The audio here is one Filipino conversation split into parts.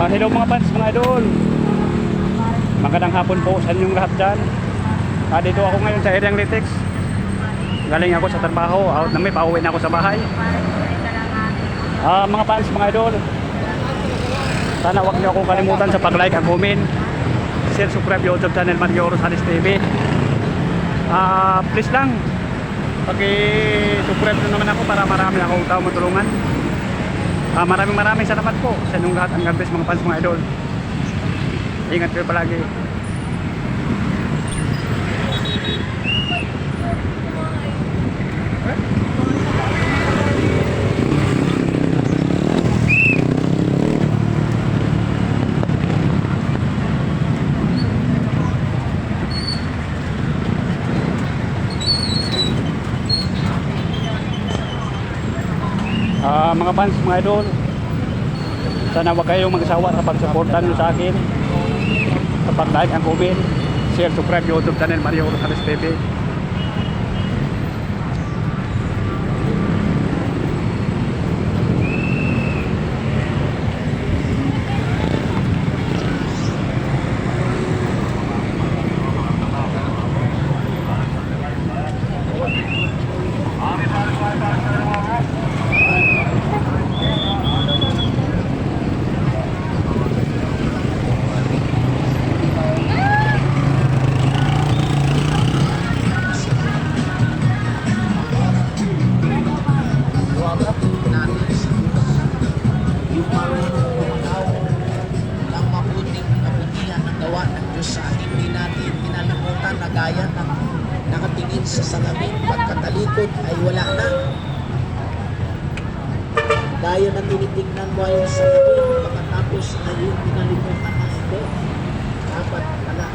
Hello mga fans, mga idol. Magandang hapon po sa inyong lahat dyan. Dito ako ngayon sa Aeriang Litex. Galing ako sa trabaho, out na may pauwi na ako sa bahay. Mga fans, mga idol, sana huwag niyo akong kalimutan sa pag-like at comment, share, subscribe YouTube channel Mario Rosales TV. Please lang, pag-subscribe na naman ako para marami akong tao matulungan. Maraming salamat po sa inyong lahat. Ang God bless mga fans, mga idol. Ingat kayo palagi. Mga fans, mga idol, sana huwag kayong magsawa sa pagsuportan nyo sa akin, sa pag-like and comment, share, subscribe YouTube channel Mario Rosales TV. Gaya ng nakatingin sa salamin, pagkatalikod ay wala na. Gaya na tinitignan mo ay salamin, pagkatapos ay yung pinalimutan na ito. Dapat pala.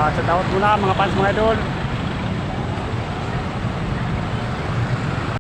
Sa tawad muna mga fans, mga idol.